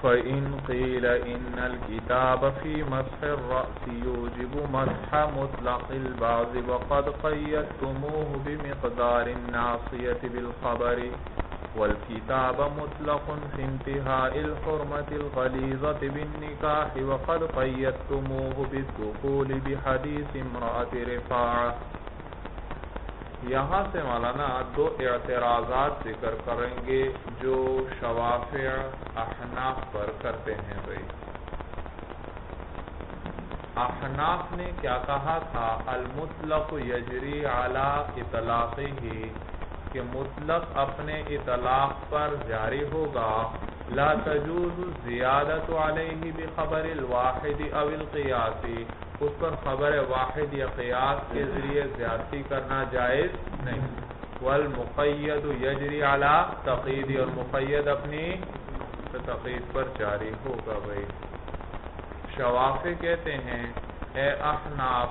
فإن قيل إن الكتاب في مسح الرأس يوجب مسح مطلق البعض وقد قيدتموه بمقدار الناصية بالخبر والكتاب مطلق في انتهاء الحرمة الغليظة بالنكاح وقد قيدتموه بالدخول بحديث امرأة رفاعة. یہاں سے مولانا دو اعتراضات ذکر کریں گے جو شوافع احناف پر کرتے ہیں. بھائی احناف نے کیا کہا تھا؟ المطلق یجری علی اطلاقہ، کہ مطلق اپنے اطلاق پر جاری ہوگا. لا تجوز زیادت علیہ بخبر الواحد او القیاس، اس پر خبر واحد یا قیاس کے ذریعے زیادتی کرنا جائز نہیں. والمقید یجری علی تقید، اور مقید اپنی تقید پر جاری ہوگا. بھائی شوافع کہتے ہیں اے احناف،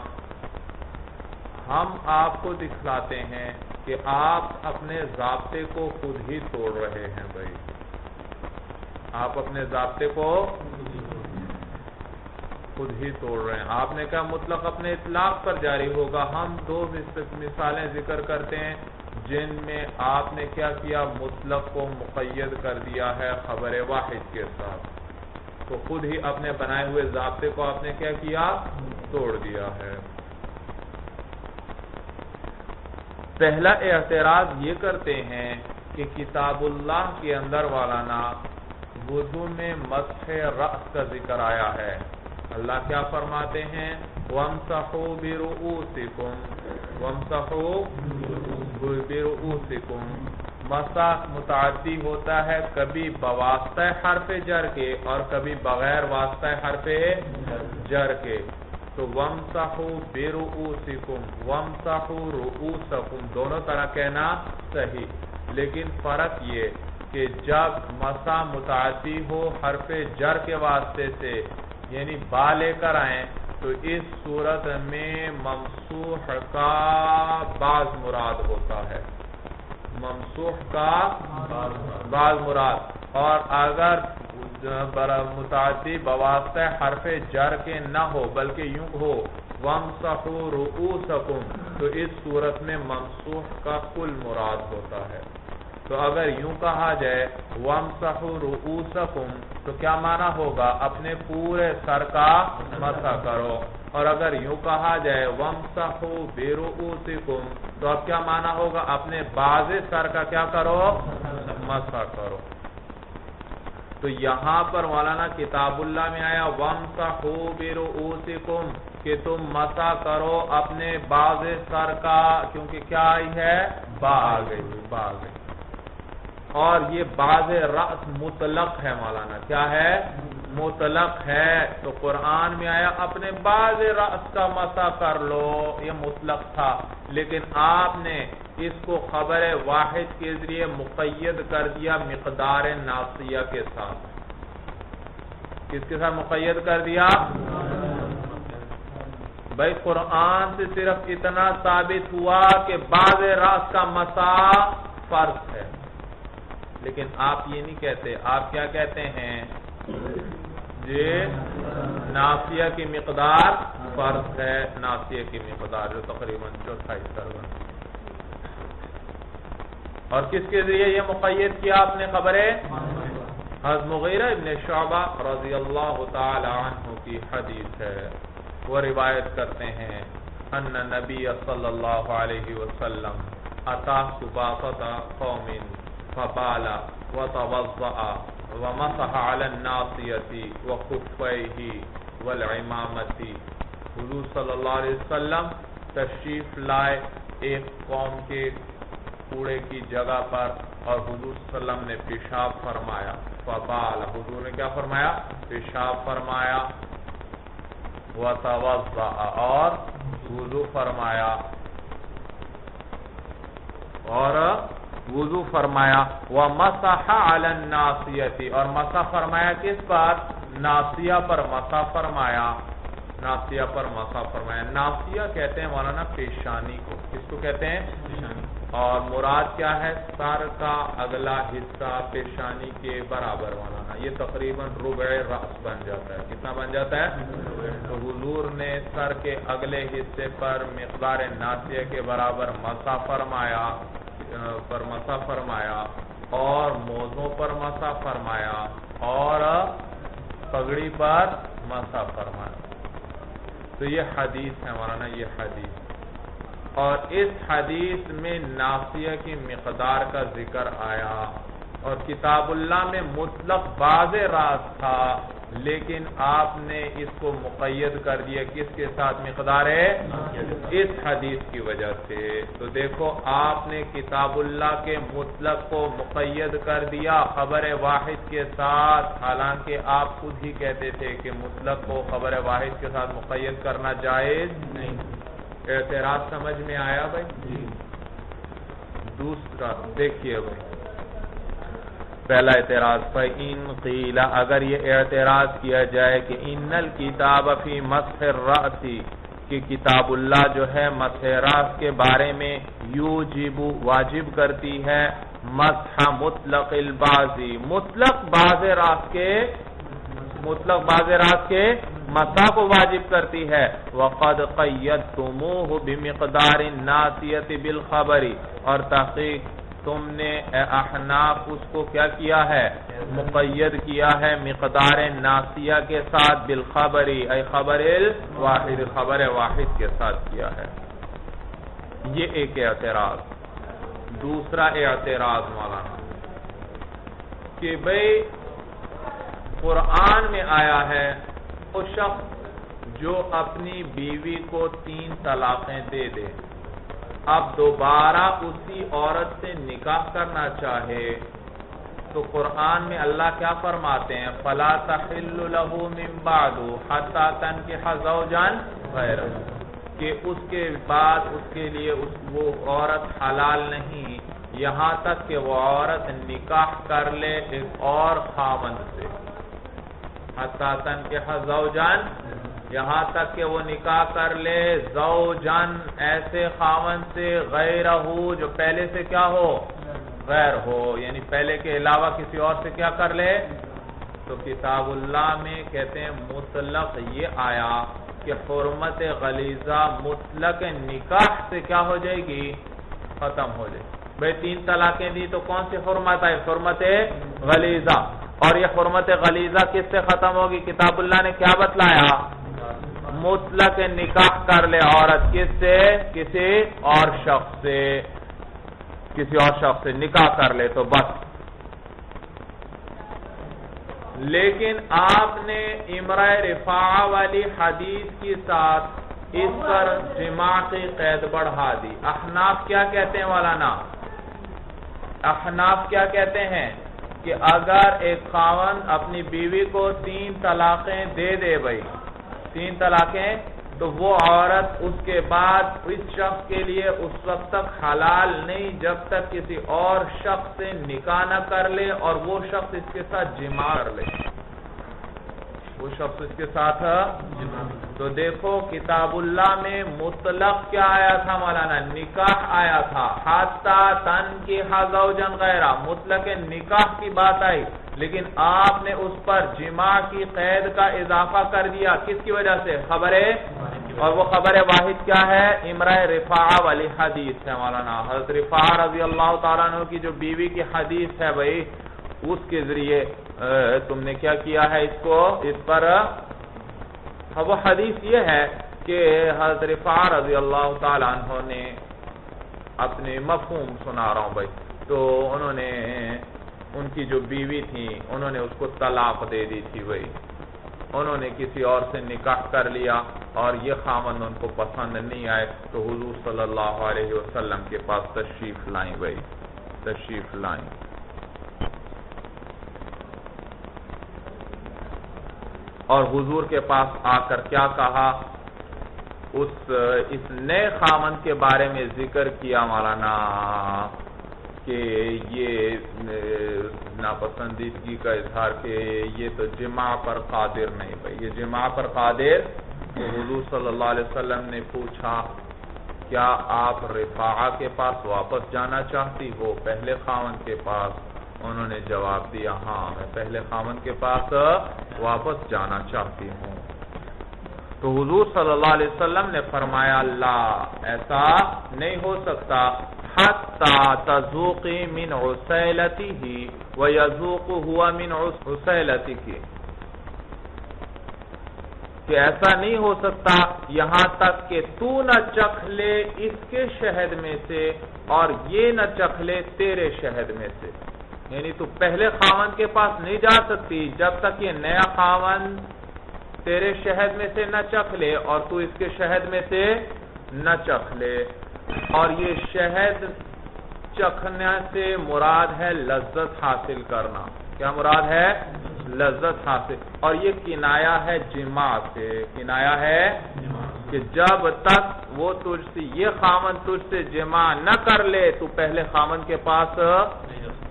ہم آپ کو دکھلاتے ہیں کہ آپ اپنے ضابطے کو خود ہی توڑ رہے ہیں. بھائی آپ اپنے ضابطے کو خود ہی توڑ رہے ہیں. آپ نے کہا مطلق اپنے اطلاق پر جاری ہوگا. ہم دو مثالیں ذکر کرتے ہیں جن میں آپ نے کیا کیا؟ مطلق کو مقید کر دیا ہے خبر واحد کے ساتھ. تو خود ہی اپنے بنائے ہوئے ضابطے کو آپ نے کیا کیا؟ توڑ دیا ہے. پہلا اعتراض یہ کرتے ہیں کہ کتاب اللہ کے اندر والانا وضو میں مسح رأس کا ذکر آیا ہے. اللہ کیا فرماتے ہیں؟ وَامْسَحُوا بِرُؤُوسِكُمْ وَامْسَحُوا بِرُؤُوسِكُمْ. مسح متعدی ہوتا ہے کبھی بواسطہ حرف جر کے اور کبھی بغیر واسطہ حرف جر کے. تو وَامْسَحُوا بِرُؤُوسِكُمْ وَامْسَحُوا رُؤُوسَكُمْ دونوں طرح کہنا صحیح، لیکن فرق یہ کہ جب مسح متعدی ہو حرف جر کے واسطے سے یعنی با لے کر آئیں تو اس صورت میں ممسوح کا بعض مراد ہوتا ہے. ممسوح کا بعض مراد. اور اگر متعدی بواسطہ حرف جر کے نہ ہو بلکہ یوں ہو وَامْسَحُوا رُؤُوسَكُمْ تو اس صورت میں ممسوح کا کل مراد ہوتا ہے. تو اگر یوں کہا جائے وَامْسَحُوا رُؤُوسَكُمْ تو کیا معنی ہوگا؟ اپنے پورے سر کا مسح کرو. اور اگر یوں کہا جائے وَامْسَحُوا بِرُؤُوسِكُمْ تو اب کیا معنی ہوگا؟ اپنے باز سر کا کیا کرو؟ مسح کرو. تو یہاں پر مولانا کتاب اللہ میں آیا وَامْسَحُوا بِرُؤُوسِكُمْ کہ تم مسح کرو اپنے باز سر کا، کیونکہ کیا آئی ہے؟ با آ گئی. اور یہ باز رأس مطلق ہے مولانا. کیا ہے؟ مطلق ہے. تو قرآن میں آیا اپنے باز رأس کا مسح کر لو، یہ مطلق تھا. لیکن آپ نے اس کو خبر واحد کے ذریعے مقید کر دیا مقدار ناصیہ کے ساتھ. کس کے ساتھ مقید کر دیا؟ بھائی قرآن سے صرف اتنا ثابت ہوا کہ باز رأس کا مسح فرض ہے، لیکن آپ یہ نہیں کہتے. آپ کیا کہتے ہیں؟ ناصیہ کی مقدار فرض ہے. ناصیہ کی مقدار جو تقریباً 24 اور کس کے ذریعے یہ مقید کیا آپ نے خبریں؟ حضرت مغیرہ ابن شعبہ رضی اللہ تعالی عنہ کی حدیث ہے. وہ روایت کرتے ہیں ان نبی صلی اللہ علیہ وسلم اتى سباطة قوم فبال وتوضأ ومسح على الناصية وخفيه والعمامة. حضور صلی اللہ علیہ وسلم تشریف لائے ایک قوم کے کوڑے کی جگہ پر اور حضور صلی اللہ علیہ وسلم نے پیشاب فرمایا. فبال حضور نے کیا فرمایا؟ پیشاب فرمایا. وتوضأ اور وضو فرمایا. اور وضو فرمایا. ومسح علی الناصیہ اور مسح فرمایا کس پر؟ ناصیہ پر مسح فرمایا. ناصیہ پر مسح فرمایا. ناصیہ کہتے ہیں مولانا پیشانی کو. کس کو کہتے ہیں؟ پیشانی. اور مراد کیا ہے؟ سر کا اگلا حصہ پیشانی کے برابر مولانا. یہ تقریباً ربع راس بن جاتا ہے. کتنا بن جاتا ہے؟ تو حضور نے سر کے اگلے حصے پر مقدار ناصیہ کے برابر مسح فرمایا اور موزوں پر مسح فرمایا اور پگڑی پر مسح فرمایا. تو یہ حدیث ہے مولانا، یہ حدیث. اور اس حدیث میں ناصیہ کی مقدار کا ذکر آیا. اور کتاب اللہ میں مطلق باز راز تھا، لیکن آپ نے اس کو مقید کر دیا کس کے ساتھ؟ مقدار ہے اس حدیث کی وجہ سے. تو دیکھو آپ نے کتاب اللہ کے مطلق کو مقید کر دیا خبر واحد کے ساتھ، حالانکہ آپ خود ہی کہتے تھے کہ مطلق کو خبر واحد کے ساتھ مقید کرنا جائز نہیں. اعتراض سمجھ میں آیا بھائی؟ جی. دوسرا دیکھیے بھائی، پہلا اعتراض فَإِن قِيلَ، اگر یہ اعتراض کیا جائے کہ ان الکتاب فی مسح الرأس، کہ کتاب اللہ جو ہے مسح راس کے بارے میں یوجب واجب کرتی ہے مسح مطلق البازی، مطلق باز راس کے مسح کو واجب کرتی ہے. وَقَدْ قَيَّدْتُمُوهُ بِمِقْدَارِ النَّاسِيَةِ بِالْخَبَرِ، اور تحقیق تم نے احناف اس کو کیا کیا ہے؟ مقید کیا ہے مقدار ناصیہ کے ساتھ، بالخبری ای خبر الواحد، خبر واحد کے ساتھ کیا ہے. یہ ایک اعتراض. دوسرا اعتراض مولانا کہ بھئی قرآن میں آیا ہے وہ شخص جو اپنی بیوی کو 3 طلاقیں دے دے، اب دوبارہ اسی عورت سے نکاح کرنا چاہے تو قرآن میں اللہ کیا فرماتے ہیں؟ فَلَا تَحِلُّ لَهُ مِن بَعْدُ حَتَّى تَنكِحَ زَوْجًا غَيْرَهُ، کہ اس کے بعد اس کے لیے وہ عورت حلال نہیں یہاں تک کہ وہ عورت نکاح کر لے ایک اور خاوند سے. حَتَّى تَنكِحَ زَوْجًا، یہاں تک کہ وہ نکاح کر لے زوجن ایسے خاوند سے، غیرہو جو پہلے سے کیا ہو؟ غیر ہو، یعنی پہلے کے علاوہ کسی اور سے کیا کر لے. تو کتاب اللہ میں کہتے ہیں مطلق یہ آیا کہ حرمت غلیظہ مطلق نکاح سے کیا ہو جائے گی؟ ختم ہو جائے. بھئی 3 طلاقیں دی تو کون سی حرمت آئی؟ حرمت غلیظہ. اور یہ حرمت غلیظہ کس سے ختم ہوگی؟ کتاب اللہ نے کیا بتلایا؟ مطلق نکاح کر لے عورت کس سے؟ کسی اور شخص سے نکاح کر لے تو بس. لیکن آپ نے امرأ رفاعہ والی حدیث کے ساتھ اس پر جماع کی قید بڑھا دی. احناف کیا کہتے ہیں مولانا؟ احناف کیا کہتے ہیں کہ اگر ایک خاوند اپنی بیوی کو 3 طلاقیں دے دے بھائی، 3 طلاقیں، تو وہ عورت اس کے بعد اس شخص کے لیے اس وقت تک حلال نہیں جب تک کسی اور شخص سے نکاح نہ کر لے اور وہ شخص اس کے ساتھ جماع کر لے. وہ شخص اس کے ساتھ تو دیکھو کتاب اللہ میں مطلق کیا آیا تھا مولانا؟ نکاح آیا تھا. حَتَّى تَنكِحَ زَوْجًا غَيْرَهُ، مطلق نکاح کی بات آئی، لیکن آپ نے اس پر جماع کی قید کا اضافہ کر دیا. کس کی وجہ سے؟ خبر. اور وہ خبر واحد کیا ہے؟ امرأ رفاعہ والی حدیث ہے مولانا. حضرت رفاعہ رضی اللہ تعالیٰ عنہ کی جو بیوی کی حدیث ہے بھائی، اس کے ذریعے تم نے کیا کیا ہے اس پر. وہ حدیث یہ ہے کہ حضرت رفاعہ رضی اللہ تعالیٰ عنہ نے اپنے مفہوم سنا رہا ہوں بھائی، تو انہوں نے ان کی جو بیوی تھی انہوں نے اس کو طلاق دے دی تھی بھائی. انہوں نے کسی اور سے نکاح کر لیا اور یہ خاوند ان کو پسند نہیں آئے تو حضور صلی اللہ علیہ وسلم کے پاس تشریف لائیں بھائی، تشریف لائیں. اور حضور کے پاس آ کر کیا کہا؟ اس نئے خاوند کے بارے میں ذکر کیا مولانا کہ یہ ناپسندیدگی کا اظہار کہ یہ تو جماع پر قادر نہیں بھائی، یہ جماع پر قادر تو حضور صلی اللہ علیہ وسلم نے پوچھا کیا آپ رفاعہ کے پاس واپس جانا چاہتی ہو، پہلے خاوند کے پاس؟ انہوں نے جواب دیا ہاں میں پہلے خاوند کے پاس واپس جانا چاہتی ہوں۔ تو حضور صلی اللہ علیہ وسلم نے فرمایا لا، ایسا نہیں ہو سکتا، حتی تذوقی من عسیلتہ ویذوق ہوا من عسیلتک، کہ ایسا نہیں ہو سکتا یہاں تک کہ تو نہ چکھ لے اس کے شہد میں سے اور یہ نہ چکھ لے تیرے شہد میں سے، یعنی تو پہلے خاوند کے پاس نہیں جا سکتی جب تک یہ نیا خاوند تیرے شہد میں سے نہ چکھ لے اور تو اس کے شہد میں سے نہ چکھ لے۔ اور یہ شہد چکھنے سے مراد ہے لذت حاصل کرنا۔ کیا مراد ہے؟ لذت حاصل۔ اور یہ کنایا ہے جماع سے، کنایا ہے کہ جب تک وہ تجھ سے، یہ خاوند تجھ سے جماع نہ کر لے تو پہلے خاوند کے پاس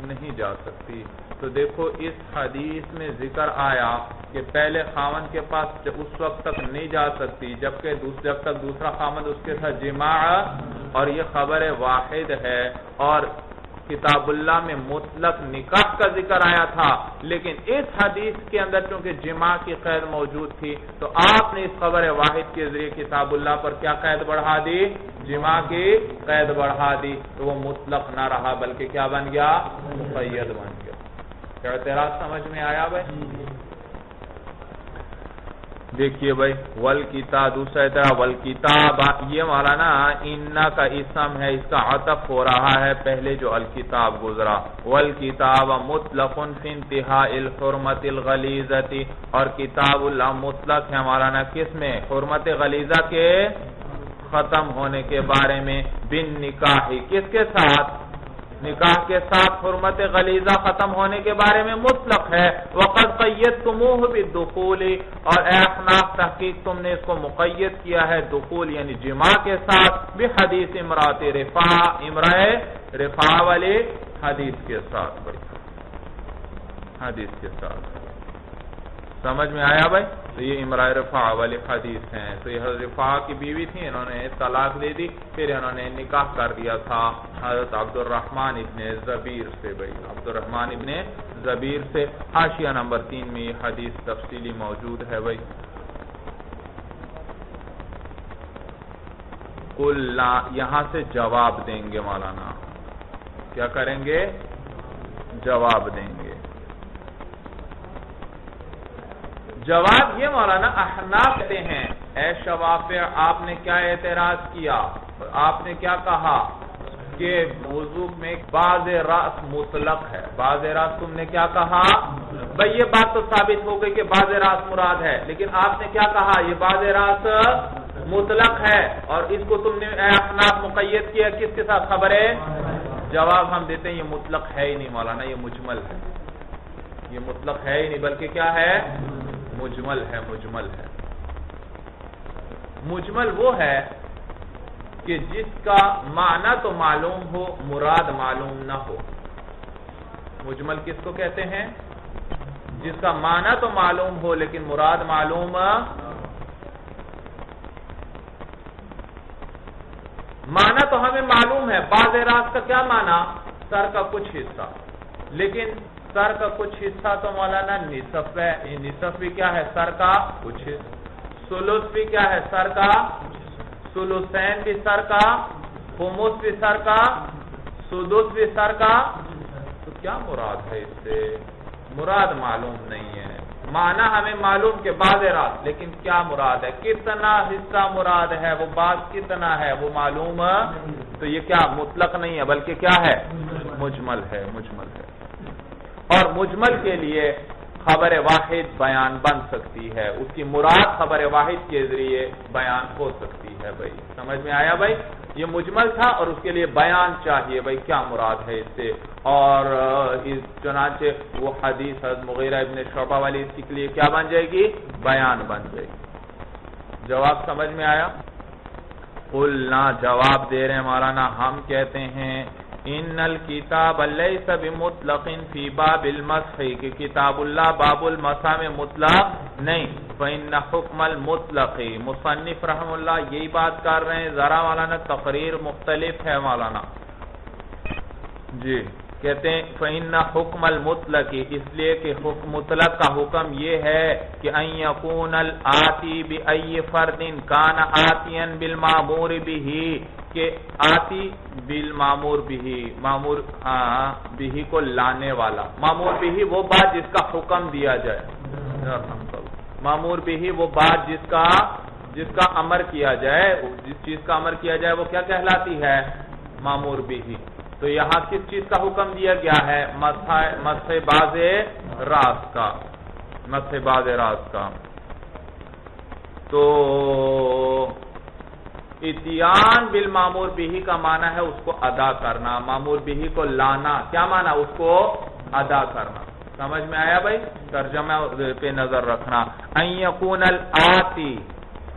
نہیں جا سکتی۔ تو دیکھو اس حدیث میں ذکر آیا کہ پہلے خاوند کے پاس اس وقت تک نہیں جا سکتی جب تک دوسرا خاوند اس کے ساتھ جماع، اور یہ خبر واحد ہے۔ اور کتاب اللہ میں مطلق نکاح کا ذکر آیا تھا، لیکن اس حدیث کے اندر چونکہ جماع کی قید موجود تھی تو آپ نے اس خبر واحد کے ذریعے کتاب اللہ پر کیا قید بڑھا دی؟ جماع کی قید بڑھا دی، تو وہ مطلق نہ رہا بلکہ کیا بن گیا؟ مقید بن گیا۔ کیا اعتراض سمجھ میں آیا بھائی؟ دیکھیے بھائی والکتاب، دوسرا اعتراض والکتاب، یہ مولانا انا کا اسم ہے، اس کا عطف ہو رہا ہے پہلے جو الکتاب گزرا۔ والکتاب مطلق فی انتہاء الحرمت الغلیظۃ، اور کتاب اللہ مطلق ہے مولانا کس میں؟ حرمت غلیظہ کے ختم ہونے کے بارے میں، بن نکاح، کس کے ساتھ؟ نکاح کے ساتھ حرمت غلیظہ ختم ہونے کے بارے میں مطلق ہے۔ وقد قیدتموہ بالدخول، اور اے احناف تحقیق تم نے اس کو مقید کیا ہے دخول یعنی جماع کے ساتھ، بحدیث امرأۃ رفاعہ، امرأہ رفاعہ والے حدیث کے ساتھ، حدیث کے ساتھ۔ سمجھ میں آیا بھائی؟ تو یہ امرأہ رفاعہ والی حدیث ہیں۔ تو یہ حضرت رفاعہ کی بیوی تھی، انہوں نے طلاق دے دی، پھر انہوں نے نکاح کر دیا تھا حضرت عبد الرحمن ابن زبیر سے، بھائی عبد الرحمن ابن زبیر سے۔ حاشیہ نمبر 3 میں یہ حدیث تفصیلی موجود ہے بھائی۔ قلنا، یہاں سے جواب دیں گے مولانا، کیا کریں گے؟ جواب دیں گے۔ جواب یہ مولانا احناف کہتے ہیں اے شوافع آپ نے کیا اعتراض کیا؟ آپ نے کیا کہا کہ وضو میں بعض راس مطلق ہے، بعض راس تم نے کیا کہا؟ بھئی یہ بات تو ثابت ہو گئی کہ بعض راس مراد ہے، لیکن آپ نے کیا کہا؟ یہ بعض راس مطلق ہے، اور اس کو تم نے اے احناف مقید کیا کس کے ساتھ؟ خبر ہے؟ جواب ہم دیتے ہیں یہ مطلق ہے ہی نہیں مولانا، یہ مجمل ہے، یہ مطلق ہے ہی نہیں بلکہ کیا ہے؟ مجمل ہے، مجمل ہے۔ مجمل وہ ہے کہ جس کا معنی تو معلوم ہو مراد معلوم نہ ہو۔ مجمل کس کو کہتے ہیں؟ جس کا معنی تو معلوم ہو لیکن مراد معلوم، معنی تو ہمیں معلوم ہے، بعض راز کا کیا معنی؟ سر کا کچھ حصہ، لیکن سر کا کچھ حصہ تو مولانا نصف ہے، نصف بھی کیا ہے؟ سر کا کچھ حصہ۔ ثلث بھی کیا ہے؟ سر کا، ثلثین بھی سر کا، خمس بھی سر کا، سدس بھی سر کا۔ تو کیا مراد ہے اس سے؟ مراد معلوم نہیں ہے، معنی ہمیں معلوم کہ بعض راز، لیکن کیا مراد ہے؟ کتنا حصہ مراد ہے، وہ بعض کتنا ہے وہ معلوم، تو یہ کیا مطلق نہیں ہے بلکہ کیا ہے؟ مجمل ہے، مجمل ہے۔ اور مجمل کے لیے خبر واحد بیان بن سکتی ہے، اس کی مراد خبر واحد کے ذریعے بیان ہو سکتی ہے بھائی۔ سمجھ میں آیا بھائی؟ یہ مجمل تھا اور اس کے لیے بیان چاہیے بھائی کیا مراد ہے اس سے، اور چنانچہ وہ حدیث حضرت مغیرہ ابن شعبہ والی اس کے لیے کیا بن جائے گی؟ بیان بن جائے گی۔ جواب سمجھ میں آیا؟ قلنا، جواب دے رہے ہیں مولانا ہم کہتے ہیں ان الکتاب لیس بمطلق فی باب المسح کہ کتاب اللہ باب المسح میں مطلق نہیں. فإن حکم المطلق مصنف رحم اللہ یہی بات کر رہے ہیں. ذرا مولانا تقریر مختلف ہے مولانا جی. کہتے ہیں فإن حکم المطلق اس لیے کہ مطلق کا حکم یہ ہے کہ ان یکون الآتی بأی فرد کان آتیا بالمامور به کہ آتی بالمامور به معمور به کو لانے والا. معمور به وہ بات جس کا حکم دیا جائے. معمور به وہ بات جس کا امر کیا جائے. جس چیز کا امر کیا جائے وہ کیا کہلاتی ہے؟ معمور به. تو یہاں کس چیز کا حکم دیا گیا ہے؟ مسح باز راس کا. مسح باز راس کا. تو اتیان بالمامور به کا معنی ہے اس کو ادا کرنا. مامور به کو لانا کیا معنی؟ اس کو ادا کرنا. سمجھ میں آیا بھائی؟ ترجمہ پہ نظر رکھنا. ان یکون الآتی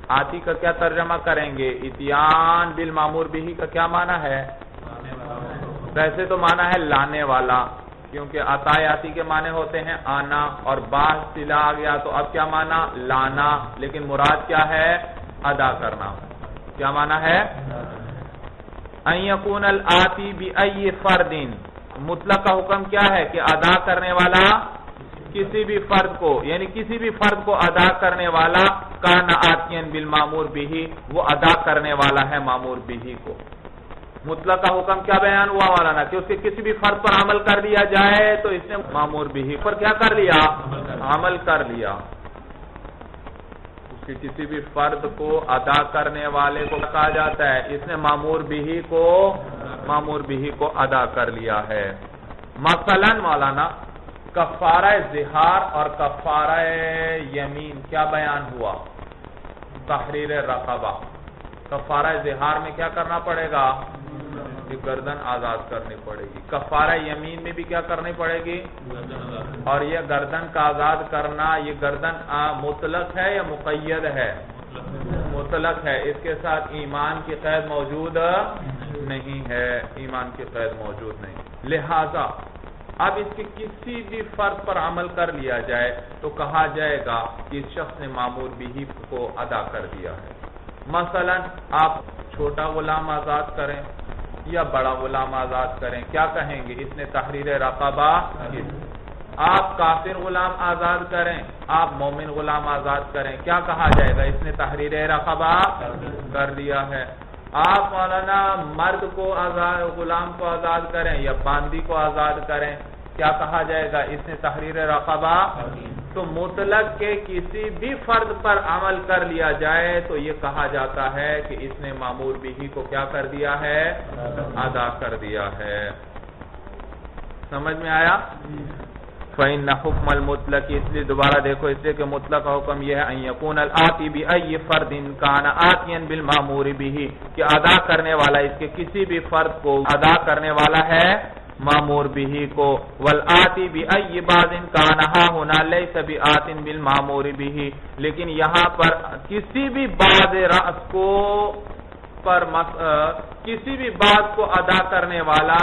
آتی کا کیا ترجمہ کریں گے؟ اتیان بالمامور به کا کیا معنی ہے؟ ویسے تو معنی ہے لانے والا کیونکہ آتی کے معنی ہوتے ہیں آنا اور بعض صلہ آ گیا تو اب کیا معنی؟ لانا. لیکن مراد کیا ہے؟ ادا کرنا. کیا معنی ہے؟ ان یکون الآتی بأی فرد مطلق کا حکم کیا ہے کہ ادا کرنے والا کسی بھی فرد کو یعنی کسی بھی فرد کو ادا کرنے والا کان آتیا بالمامور به وہ ادا کرنے والا ہے مامور به کو. مطلق کا حکم کیا بیان ہوا مولانا کہ اس کے کسی بھی فرد پر عمل کر لیا جائے تو اس نے مامور به پر کیا کر لیا؟ عمل کر لیا. اس کے کسی بھی فرد کو ادا کرنے والے کو کہا جاتا ہے اس نے مامور به کو ادا کر لیا ہے. مثلا مولانا کفارہ ظہار اور کفارہ یمین کیا بیان ہوا؟ تحریر رقبہ. کفارہ ظہار میں کیا کرنا پڑے گا؟ کہ گردن آزاد کرنی پڑے گی. کفارہ یمین میں بھی کیا کرنی پڑے گی؟ اور یہ گردن کا آزاد کرنا یہ گردن مطلق ہے یا مقید ہے؟ مطلق ہے. اس کے ساتھ ایمان کی قید موجود نہیں ہے. ایمان کی قید موجود نہیں. لہذا اب اس کے کسی بھی فرد پر عمل کر لیا جائے تو کہا جائے گا کہ اس شخص نے مامور به کو ادا کر دیا ہے. مثلا آپ چھوٹا غلام آزاد کریں یا بڑا غلام آزاد کریں کیا کہیں گے؟ اس نے تحریر رقبہ کی. آپ کافر غلام آزاد کریں آپ مومن غلام آزاد کریں کیا کہا جائے گا؟ اس نے تحریر رقبہ کر دیا ہے. آپ مولانا مرد کو غلام کو آزاد کریں یا باندی کو آزاد کریں کیا کہا جائے گا؟ اس نے تحریر رقبہ. تو مطلق کے کسی بھی فرد پر عمل کر لیا جائے تو یہ کہا جاتا ہے کہ اس نے مامور به کو کیا کر دیا ہے؟ ادا کر دیا ہے. سمجھ میں آیا؟ فإن حکم المطلق اس لیے دوبارہ دیکھو اس لیے کہ مطلق کا حکم یہ ہے ان یکون الآتی بأی فرد کان آتیا بالمامور به کہ ادا کرنے والا اس کے کسی بھی فرد کو ادا کرنے والا ہے مامور به کو. والآتی بأی بعض کان هنا لیس بآت بالمامور به لیکن یہاں پر کسی بھی بعض راس کو پر کسی بھی بات کو ادا کرنے والا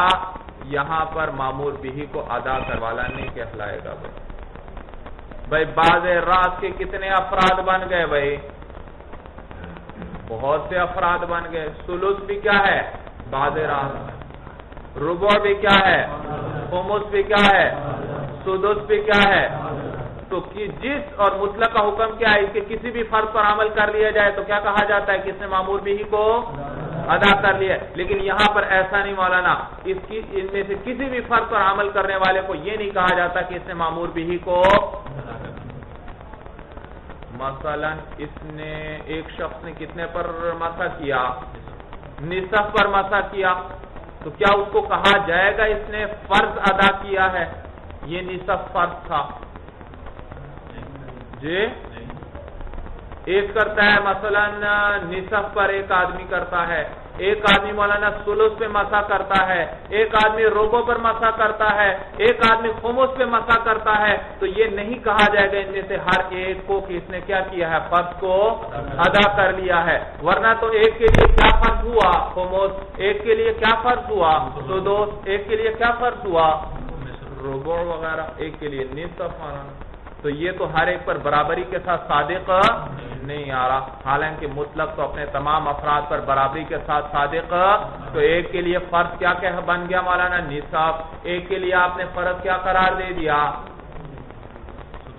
یہاں پر مامور به کو ادا کرنے والا نہیں کہلائے گا. بھائی بعض راس کے کتنے افراد بن گئے؟ بھائی بہت سے افراد بن گئے. ثلث بھی کیا ہے؟ بعض راس. ربع بھی کیا ہے؟ خمس بھی کیا ہے؟ سدس بھی کیا ہے؟ تو جس اور مطلق کا حکم کیا ہے؟ اس کے کسی بھی فرد پر عمل کر لیا جائے تو کیا کہا جاتا ہے کہ اس نے مامور به کو ادا کر لیا. لیکن یہاں پر ایسا نہیں مولانا. ان میں سے کسی بھی فرد پر عمل کرنے والے کو یہ نہیں کہا جاتا کہ اس نے مامور به کو. مثلا اس نے ایک شخص نے کتنے پر مسح کیا؟ نصف پر مسح کیا. تو کیا اس کو کہا جائے گا اس نے فرض ادا کیا ہے؟ یہ نصف فرض تھا جی. ایک کرتا ہے مثلا نصف پر ایک آدمی کرتا ہے ایک آدمی مولانا سلس پہ مسح کرتا ہے، ایک آدمی ربع پر مسح کرتا ہے، ایک آدمی خمس پہ مسح کرتا ہے، تو یہ نہیں کہا جائے گا ان میں سے ہر ایک کو کہ اس نے کیا کیا ہے، فرض کو ادا کر لیا ہے، ورنہ تو ایک کے لیے کیا فرض ہوا خمس، ایک کے لیے کیا فرض ہوا سدس، ایک کے لیے کیا فرض ہوا ربع وغیرہ، ایک کے لیے نصف مولانا. تو یہ تو ہر ایک پر برابری کے ساتھ صادق نہیں آ رہا، حالانکہ مطلق تو اپنے تمام افراد پر برابری کے ساتھ صادق. تو ایک کے لیے فرض کیا بن گیا مولانا نصف، ایک کے لیے آپ نے فرض کیا قرار دے دیا.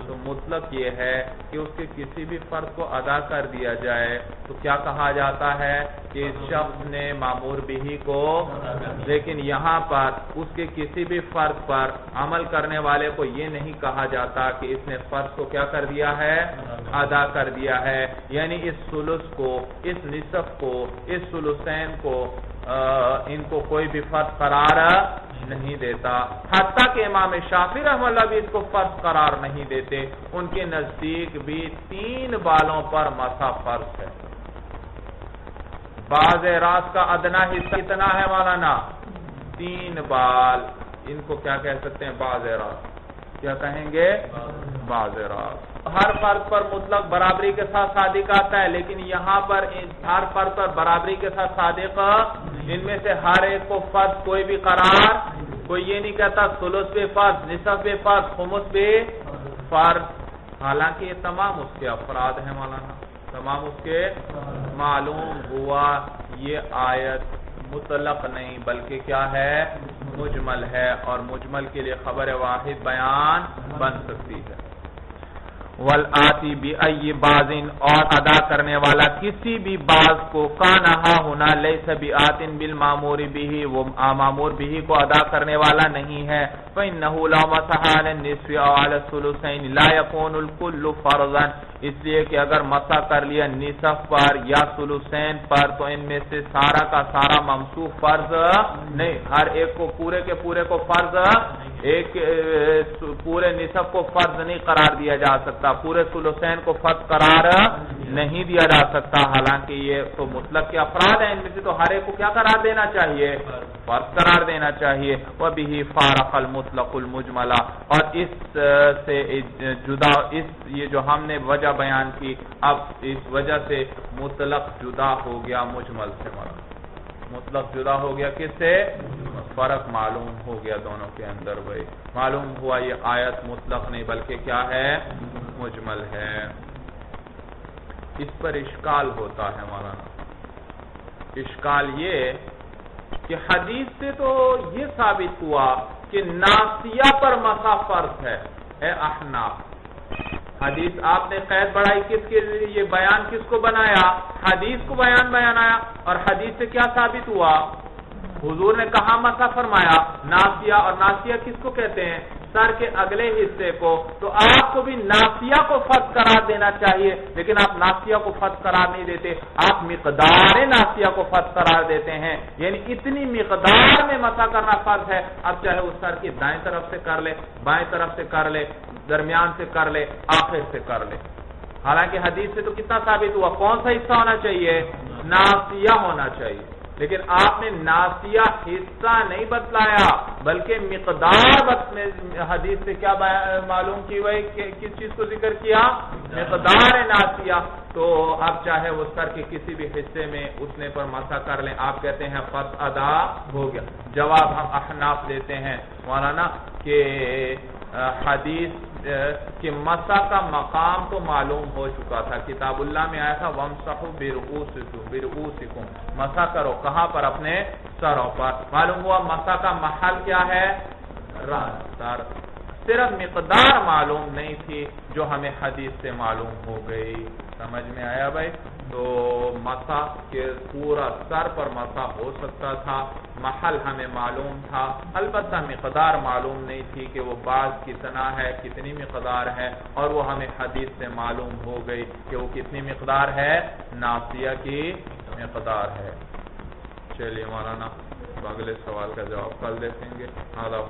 تو مطلق یہ ہے کہ اس کے کسی بھی فرض کو ادا کر دیا جائے تو کیا کہا جاتا ہے کہ اس شخص نے مامور بہی کو، لیکن یہاں پر اس کے کسی بھی فرض پر عمل کرنے والے کو یہ نہیں کہا جاتا کہ اس نے فرض کو کیا کر دیا ہے، ادا کر دیا ہے. یعنی اس ثلث کو، اس نصف کو، اس ثلثین کو ان کو کوئی بھی فرض قرار نہیں دیتا. حتیٰ کہ امام شافعی رحمہ اللہ بھی اس کو فرض قرار نہیں دیتے، ان کے نزدیک بھی 3 بالوں پر مسح فرض ہے. باز راس کا ادنا حصہ کتنا ہے مولانا، 3 بال. ان کو کیا کہہ سکتے ہیں، باز راس. کیا کہیں گے، باز راس. ہر فرض پر مطلق برابری کے ساتھ صادق آتا ہے، لیکن یہاں پر ہر فرض پر برابری کے ساتھ صادق ان میں سے ہر ایک کو فرض کوئی بھی قرار، کوئی یہ نہیں کہتا ثلث بھی فرض، نصف بھی فرض، خمس بھی فرض. حالانکہ یہ تمام اس کے افراد ہیں مولانا، تمام اس کے. معلوم ہوا یہ آیت مطلق نہیں بلکہ کیا ہے، مجمل ہے، اور مجمل کے لیے خبر واحد بیان بن سکتی ہے. والآتی بأی باز، اور ادا کرنے والا کسی بھی باز کو، کانہا ہونا لیس بآت بالمامور به، وہ مامور به کو ادا کرنے والا نہیں ہے. فإنه لو مسح على النصف أو على الثلثين لا يكون الكل فرضا، اس لیے کہ اگر مسح کر لیا نصف پر یا ثلثین پر تو ان میں سے سارا کا سارا ممسوح فرض نہیں، ہر ایک کو پورے کے پورے کو فرض، ایک پورے نصف کو فرض نہیں قرار دیا جا سکتا، پورے ثلثین کو فرض قرار نہیں دیا جا سکتا. حالانکہ یہ تو مطلق کے افراد ہیں، ان میں سے تو ہر ایک کو کیا قرار دینا چاہیے، فرض قرار دینا چاہیے. وَبِهِ فَارَقَ الْمُطْلَقُ الْمُجْمَلَ، اور اس سے جدا، یہ جو ہم نے وجہ بیان کی، اب اس وجہ سے مطلق جدا ہو گیا مجمل سے. مطلق جدا ہو گیا کس سے، فرق معلوم ہو گیا دونوں کے اندر. بھائی معلوم ہوا یہ آیت مطلق نہیں بلکہ کیا ہے، مجمل ہے. اس پر اشکال ہوتا ہے مولانا. اشکال یہ کہ حدیث سے تو یہ ثابت ہوا کہ ناسیہ پر مسح فرض ہے. اے احناف، حدیث آپ نے قید بڑھائی کس کے لیے، یہ بیان کس کو بنایا، حدیث کو بیان آیا. اور حدیث سے کیا ثابت ہوا، حضور نے کہاں مسح فرمایا، ناسیہ. اور ناسیہ کس کو کہتے ہیں، سر کے اگلے حصے کو. تو آپ کو بھی ناسیہ کو فرض قرار دینا چاہیے، لیکن آپ ناسیہ کو فرض قرار نہیں دیتے، آپ مقدار ناسیہ کو فرض قرار دیتے ہیں. یعنی اتنی مقدار میں مسح کرنا فرض ہے. اب چاہے وہ سر کی دائیں طرف سے کر لے، بائیں طرف سے کر لے، درمیان سے کر لے، آخر سے کر لے. حالانکہ حدیث سے تو کتنا ثابت ہوا، کون سا حصہ ہونا چاہیے، ناسیہ ہونا چاہیے. لیکن آپ نے ناسیہ حصہ نہیں بتلایا بلکہ مقدار حدیث سے کیا معلوم کی ہوئی، کس چیز کو ذکر کیا، مقدار ناسیہ. تو اب چاہے وہ سر کے کسی بھی حصے میں اتنے پر مسح کر لیں، آپ کہتے ہیں فرض ادا ہو گیا. جواب ہم احناف دیتے ہیں مولانا کہ حدیث کہ مسح کا مقام تو معلوم ہو چکا تھا، کتاب اللہ میں آیا تھا وَامْسَحُوا بِرُؤُوسِكُمْ، مسح کرو کہاں پر، اپنے سروں پر. معلوم ہوا مسح کا محل کیا ہے، سر. صرف مقدار معلوم نہیں تھی جو ہمیں حدیث سے معلوم ہو گئی. سمجھ میں آیا بھائی. تو مسح کے پورا سر پر مسح ہو سکتا تھا، محل ہمیں معلوم تھا، البتہ مقدار معلوم نہیں تھی کہ وہ باز کتنا ہے، کتنی مقدار ہے. اور وہ ہمیں حدیث سے معلوم ہو گئی کہ وہ کتنی مقدار ہے، ناسیہ کی مقدار ہے. چلیے مولانا اگلے سوال کا جواب کل دیکھیں گے. اللہ